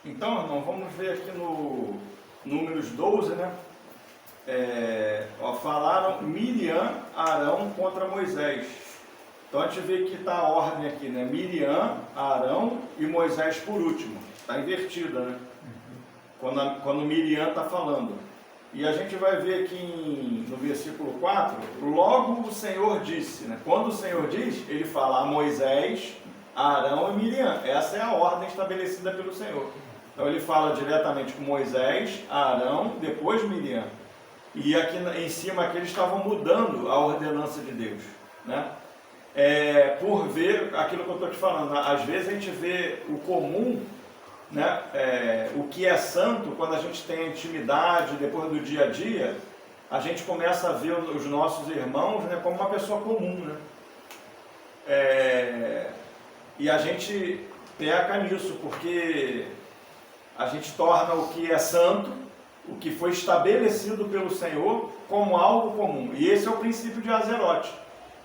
Então, irmão, vamos ver aqui no Números 12, né? Falaram Miriam, Arão contra Moisés. Então a gente vê que está a ordem aqui, né? Miriam, Arão e Moisés por último. Está invertida, né? Quando Miriam está falando. E a gente vai ver aqui no versículo 4, logo o Senhor disse, né? Quando o Senhor diz, ele fala a Moisés, Arão e Miriam. Essa é a ordem estabelecida pelo Senhor. Então ele fala diretamente com Moisés, Arão, depois Miriam. E aqui em cima aqui eles estavam mudando a ordenança de Deus, né? Por ver aquilo que eu estou te falando, às vezes a gente vê o comum, né? O que é santo, quando a gente tem intimidade, depois do dia a dia, a gente começa a ver os nossos irmãos, né, como uma pessoa comum, né? E a gente peca nisso, porque a gente torna o que é santo, o que foi estabelecido pelo Senhor, como algo comum. E esse é o princípio de Azerote.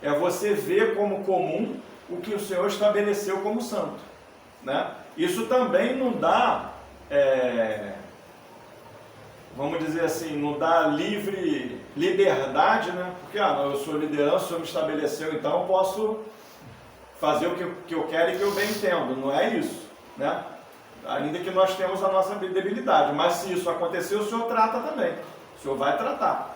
É você ver como comum o que o Senhor estabeleceu como santo, né? Isso também não dá, vamos dizer assim, não dá liberdade, né? Porque eu sou liderança, o Senhor me estabeleceu, então eu posso fazer o que eu quero e que eu bem entendo. Não é isso, né? Ainda que nós temos a nossa debilidade, mas se isso acontecer, o Senhor trata também. O Senhor vai tratar.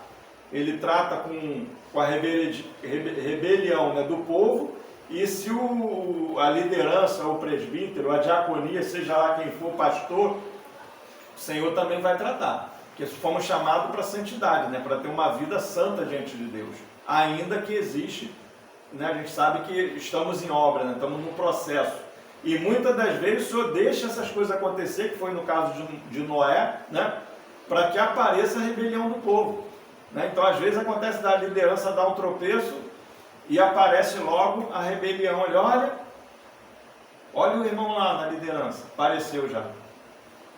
Ele trata com a rebelião, né, do povo, e se a liderança, o presbítero, a diaconia, seja lá quem for, pastor, o Senhor também vai tratar. Porque fomos chamados para a santidade, né, para ter uma vida santa diante de Deus. Ainda que existe, né, a gente sabe que estamos em obra, né, estamos num processo. E muitas das vezes o Senhor deixa essas coisas acontecer, que foi no caso de Noé, né, para que apareça a rebelião do povo, né? Então às vezes acontece da liderança dar um tropeço e aparece logo a rebelião. Olha o irmão lá na liderança, apareceu já.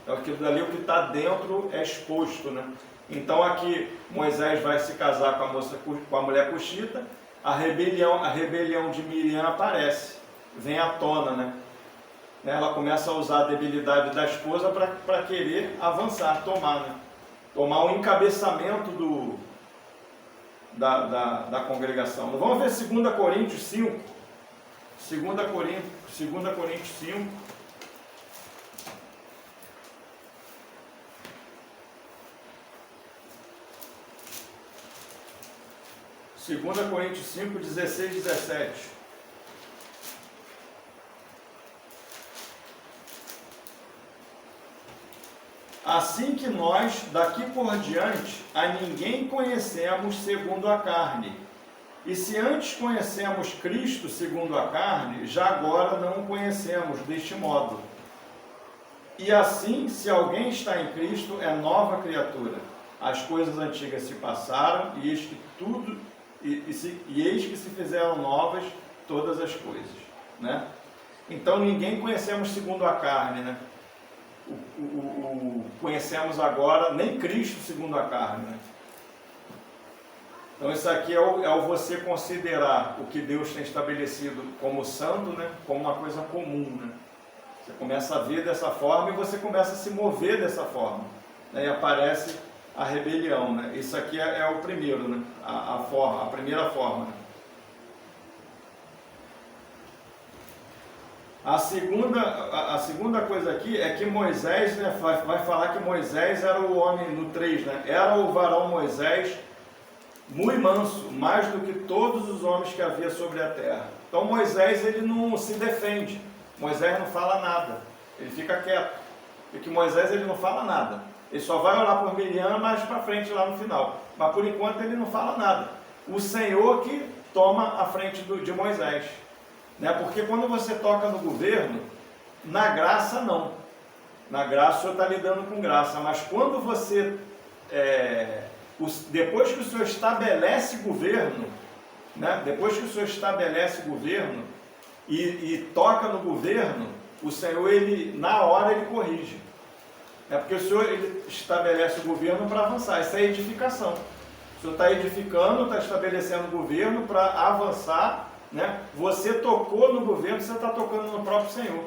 Então aquilo dali, o que está dentro é exposto, né? Então aqui Moisés vai se casar com a mulher cuxita, a rebelião de Miriam aparece, vem à tona, né? Ela começa a usar a debilidade da esposa para querer avançar, tomar o encabeçamento da congregação. Vamos ver 2 Coríntios 5. 2 Coríntios 5. Segunda Coríntios 5, 16 e 17. Assim que nós, daqui por diante, a ninguém conhecemos segundo a carne. E se antes conhecemos Cristo segundo a carne, já agora não o conhecemos deste modo. E assim, se alguém está em Cristo, é nova criatura. As coisas antigas se passaram, e eis que se fizeram novas todas as coisas, né? Então ninguém conhecemos segundo a carne, né? Conhecemos agora nem Cristo segundo a carne, né? Então isso aqui é o você considerar o que Deus tem estabelecido como santo, né? Como uma coisa comum, né? Você começa a ver dessa forma e você começa a se mover dessa forma, né? E aparece a rebelião, né? Isso aqui é o primeiro, né? A primeira forma, né? A segunda coisa aqui é que Moisés, né, vai falar que Moisés era o homem, no 3, né, era o varão Moisés muito manso, mais do que todos os homens que havia sobre a terra. Então Moisés, ele não se defende, Moisés não fala nada, ele fica quieto, porque Moisés ele não fala nada, ele só vai orar por Miriam mais para frente lá no final, mas por enquanto ele não fala nada. O Senhor que toma a frente de Moisés. Né? Porque quando você toca no governo, na graça não. Na graça o Senhor está lidando com graça, mas quando você, depois que o Senhor estabelece governo, né? Depois que o Senhor estabelece governo e toca no governo, o Senhor, na hora, ele corrige. Porque o Senhor ele estabelece o governo para avançar, isso é edificação. O Senhor está edificando, está estabelecendo o governo para avançar, né? Você tocou no governo, você está tocando no próprio Senhor.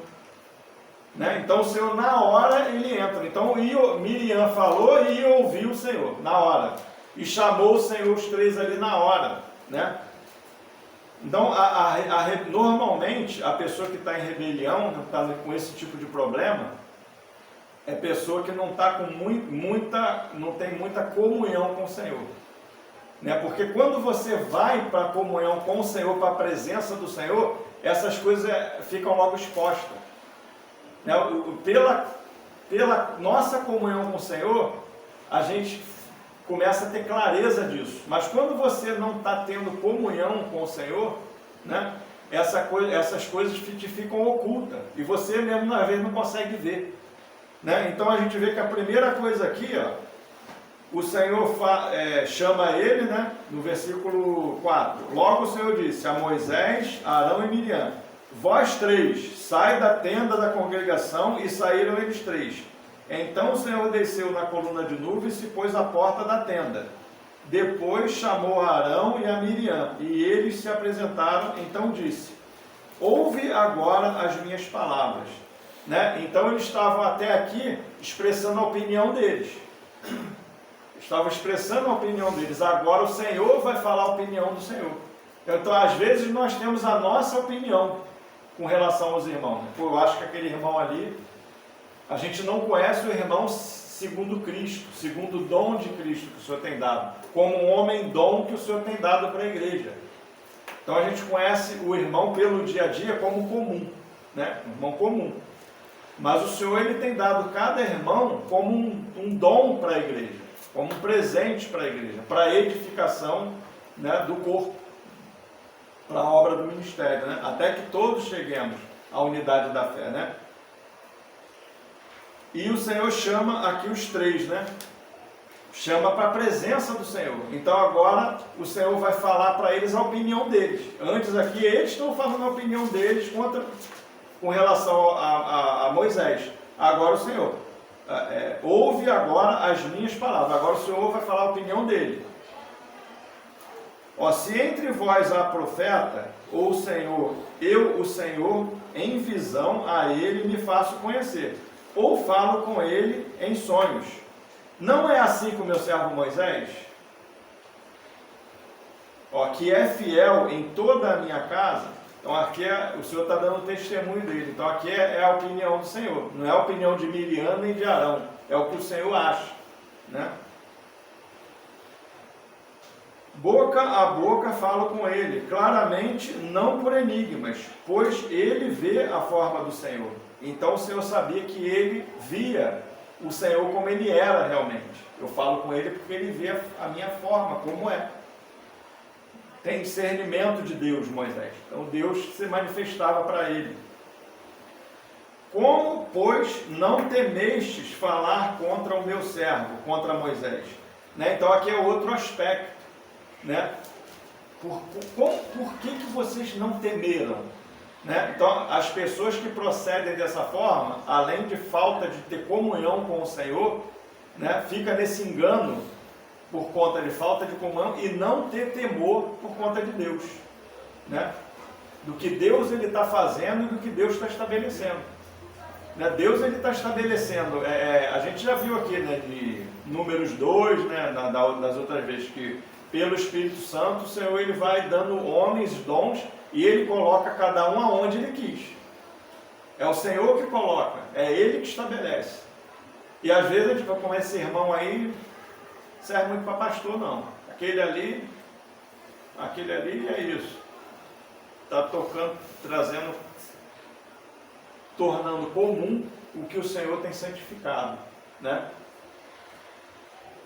Né? Então o Senhor na hora ele entra. Então Miriam falou e ouviu o Senhor na hora. E chamou o Senhor os três ali na hora. Né? Então normalmente a pessoa que está em rebelião, está com esse tipo de problema, é pessoa que não está com não tem muita comunhão com o Senhor. Né? Porque quando você vai para a comunhão com o Senhor, para a presença do Senhor, essas coisas ficam logo expostas. Né? Pela nossa comunhão com o Senhor, a gente começa a ter clareza disso. Mas quando você não está tendo comunhão com o Senhor, né? Essas coisas te ficam ocultas. E você mesmo, às vezes, não consegue ver. Né? Então a gente vê que a primeira coisa aqui, ó, o Senhor chama ele, né? No versículo 4. Logo o Senhor disse a Moisés, Arão e Miriam: vós três, sai da tenda da congregação. E saíram eles três. Então o Senhor desceu na coluna de nuvem e se pôs à porta da tenda. Depois chamou a Arão e a Miriam, e eles se apresentaram. Então disse: ouve agora as minhas palavras. Né? Então eles estavam até aqui expressando a opinião deles. Estavam expressando a opinião deles. Agora o Senhor vai falar a opinião do Senhor. Então às vezes nós temos a nossa opinião com relação aos irmãos. Pô, eu acho que aquele irmão ali, a gente não conhece o irmão segundo Cristo, segundo o dom de Cristo que o Senhor tem dado, como um homem dom que o Senhor tem dado para a igreja. Então a gente conhece o irmão pelo dia a dia como comum, né? Um irmão comum. Mas o Senhor ele tem dado cada irmão como um dom para a igreja, como um presente para a igreja, para a edificação, né, do corpo, para a obra do ministério, né? Até que todos cheguemos à unidade da fé, né? E o Senhor chama aqui os três, né? Chama para a presença do Senhor. Então agora o Senhor vai falar para eles a opinião deles. Antes aqui eles estão falando a opinião deles com relação a Moisés. Agora o Senhor, ouve agora as minhas palavras. Agora o Senhor vai falar a opinião dele. Ó, se entre vós há profeta, ou o Senhor, eu, o Senhor, em visão a ele me faço conhecer, ou falo com ele em sonhos. Não é assim com o meu servo Moisés? Ó, que é fiel em toda a minha casa. Então aqui o Senhor está dando testemunho dele. Então aqui é a opinião do Senhor. Não é a opinião de Miriam nem de Arão. É o que o Senhor acha, né? Boca a boca falo com ele, claramente não por enigmas, pois ele vê a forma do Senhor. Então o Senhor sabia que ele via o Senhor como ele era realmente. Eu falo com ele porque ele vê a minha forma, como é. Tem discernimento de Deus, Moisés. Então Deus se manifestava para ele. Como, pois, não temestes falar contra o meu servo, contra Moisés? Né? Então aqui é outro aspecto. Né? Por que vocês não temeram? Né? Então as pessoas que procedem dessa forma, além de falta de ter comunhão com o Senhor, né, fica nesse engano por conta de falta de comunhão e não ter temor por conta de Deus, né? Do que Deus ele está fazendo e do que Deus está estabelecendo, né? Deus ele está estabelecendo, a gente já viu aqui, né, de Números 2, né, das outras vezes, que pelo Espírito Santo, o Senhor ele vai dando homens dons e ele coloca cada um aonde ele quis. É o Senhor que coloca, é ele que estabelece. E às vezes a gente vai, como esse irmão aí, serve muito para pastor, não. Aquele ali é isso. Está tocando, trazendo, tornando comum o que o Senhor tem santificado, né?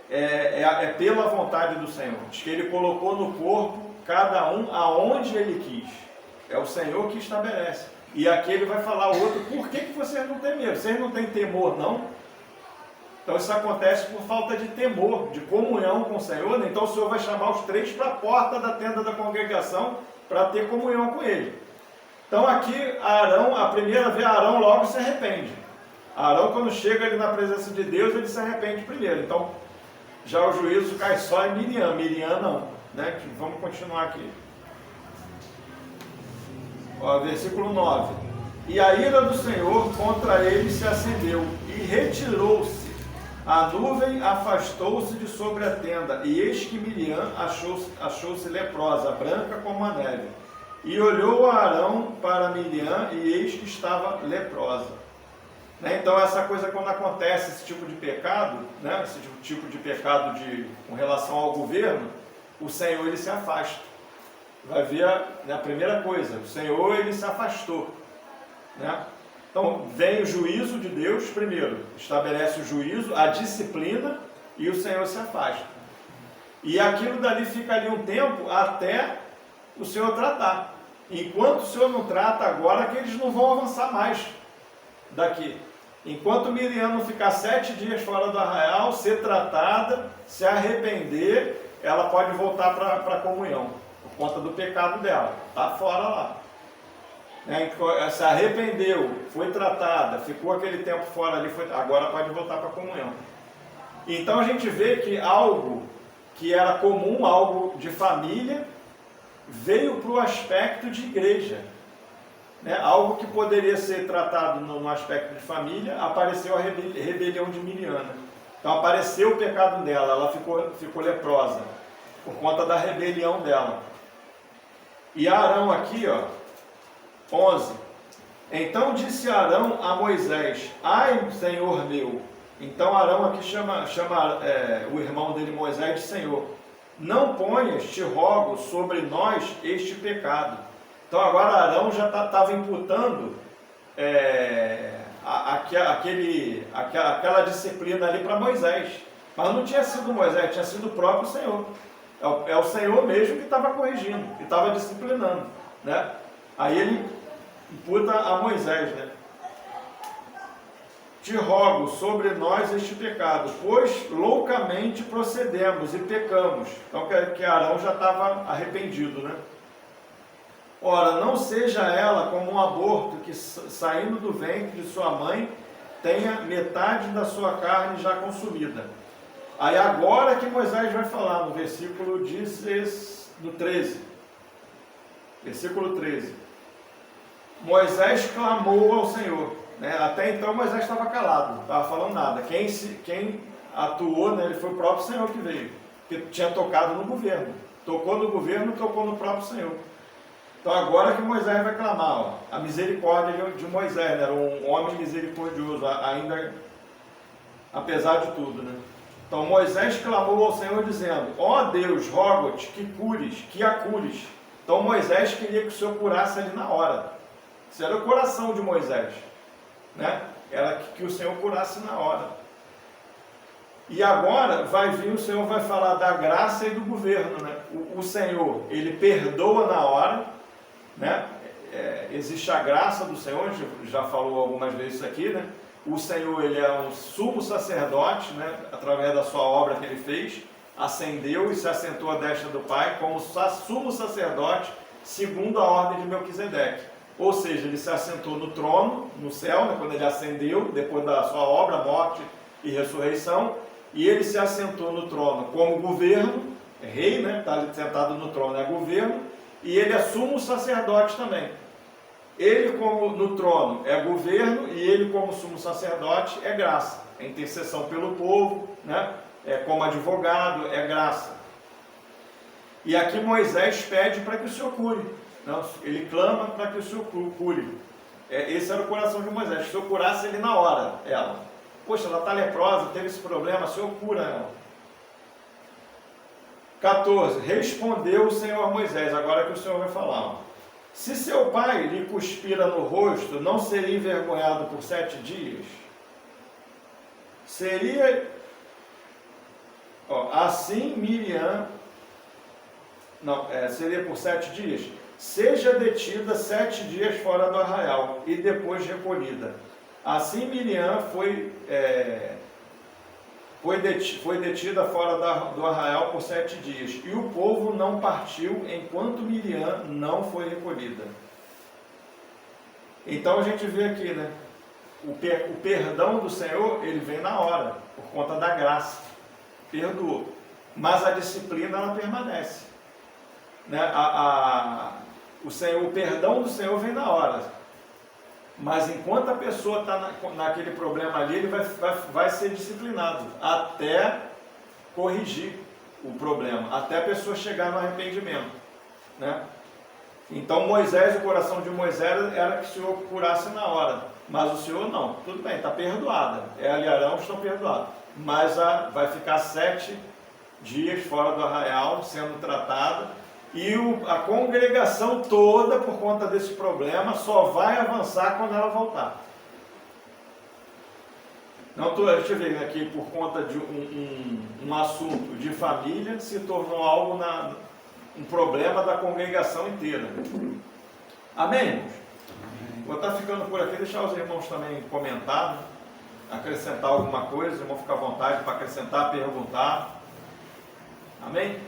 É pela vontade do Senhor. Diz que ele colocou no corpo cada um aonde ele quis. É o Senhor que estabelece. E aqui ele vai falar ao outro: por que vocês não têm medo? Vocês não têm temor, não? Então isso acontece por falta de temor, de comunhão com o Senhor, né? Então o Senhor vai chamar os três para a porta da tenda da congregação para ter comunhão com ele. Então aqui Arão, a primeira vez Arão logo se arrepende. Arão, quando chega ali na presença de Deus, ele se arrepende primeiro. Então já o juízo cai só em Miriam. Miriam não, né? Vamos continuar aqui. Ó, versículo 9. E a ira do Senhor contra ele se acendeu, e retirou-se. A nuvem afastou-se de sobre a tenda, e eis que Miriam achou-se leprosa, branca como a neve. E olhou Arão para Miriam, e eis que estava leprosa. Então essa coisa, quando acontece esse tipo de pecado, esse tipo de pecado com relação ao governo, o Senhor ele se afasta. Vai ver a primeira coisa, o Senhor ele se afastou. Então vem o juízo de Deus primeiro, estabelece o juízo, a disciplina, e o Senhor se afasta. E aquilo dali fica ali um tempo até o Senhor tratar. Enquanto o Senhor não trata agora, que eles não vão avançar mais daqui. Enquanto Miriam não ficar 7 dias fora do arraial, ser tratada, se arrepender, ela pode voltar para a comunhão, por conta do pecado dela, está fora lá. Se arrependeu, foi tratada, ficou aquele tempo fora ali, agora pode voltar para a comunhão. Então a gente vê que algo que era comum, algo de família, veio para o aspecto de igreja. Algo que poderia ser tratado no aspecto de família, apareceu a rebelião de Miriam. Então apareceu o pecado dela, ela ficou leprosa, por conta da rebelião dela. E Arão aqui, 11. Então disse Arão a Moisés: ai, Senhor meu. Então Arão aqui chama o irmão dele Moisés de Senhor. Não ponhas, te rogo, sobre nós este pecado. Então agora Arão já estava imputando aquela disciplina ali para Moisés. Mas não tinha sido Moisés, tinha sido o próprio Senhor. É o Senhor mesmo que estava corrigindo, que estava disciplinando. Aí ele imputa a Moisés. Te rogo sobre nós este pecado, pois loucamente procedemos e pecamos. Então que Arão já estava arrependido. Ora, não seja ela como um aborto que, saindo do ventre de sua mãe, tenha metade da sua carne já consumida. Aí agora que Moisés vai falar, no versículo 13. Versículo 13. Moisés clamou ao Senhor. Até então Moisés estava calado, não estava falando nada. Quem atuou, ele foi o próprio Senhor que veio, que tinha tocado no governo. Tocou no governo, tocou no próprio Senhor. Então agora que Moisés vai clamar, a misericórdia de Moisés, era um homem misericordioso, ainda apesar de tudo. Então Moisés clamou ao Senhor dizendo: ó Deus, rogo-te que a cures. Então Moisés queria que o Senhor curasse ali na hora. Isso era o coração de Moisés. Era que o Senhor curasse na hora. E agora o Senhor vai falar da graça e do governo. O Senhor, ele perdoa na hora. Existe a graça do Senhor, a gente já falou algumas vezes isso aqui. O Senhor, ele é um sumo sacerdote, através da sua obra que ele fez, ascendeu e se assentou à destra do Pai como sumo sacerdote, segundo a ordem de Melquisedeque. Ou seja, ele se assentou no trono, no céu, quando ele ascendeu, depois da sua obra, morte e ressurreição, e ele se assentou no trono como governo, rei, está ali sentado no trono, é governo, e ele é sumo sacerdote também. Ele como no trono é governo, e ele como sumo sacerdote é graça, é intercessão pelo povo, como advogado, é graça. E aqui Moisés pede para que o Senhor cure. Ele clama para que o Senhor cure. Esse era o coração de Moisés. Se o Senhor curasse ele na hora, ela. Poxa, ela está leprosa, teve esse problema, o Senhor cura ela. 14. Respondeu o Senhor a Moisés, agora que o Senhor vai falar. Se seu pai lhe cuspira no rosto, não seria envergonhado por 7 dias? Seria... assim Miriam... seria por 7 dias? Seja detida 7 dias fora do arraial e depois recolhida. Assim Miriam foi detida fora do arraial por 7 dias. E o povo não partiu enquanto Miriam não foi recolhida. Então a gente vê aqui, o perdão do Senhor, ele vem na hora, por conta da graça. Perdoou. Mas a disciplina, ela permanece. O perdão do Senhor vem na hora. Mas enquanto a pessoa está naquele problema ali, ele vai ser disciplinado até corrigir o problema, até a pessoa chegar no arrependimento, né? Então Moisés, o coração de Moisés era que o Senhor curasse na hora, mas o Senhor não. Tudo bem, está perdoada. Ela e Arão estão perdoados, mas vai ficar 7 dias fora do arraial, sendo tratada, e a congregação toda, por conta desse problema, só vai avançar quando ela voltar. Não, a gente vê aqui, por conta de um assunto de família, se tornou algo um problema da congregação inteira. Amém, irmãos? Vou estar ficando por aqui, deixar os irmãos também comentar, acrescentar alguma coisa, os irmãos ficar à vontade para acrescentar, perguntar. Amém?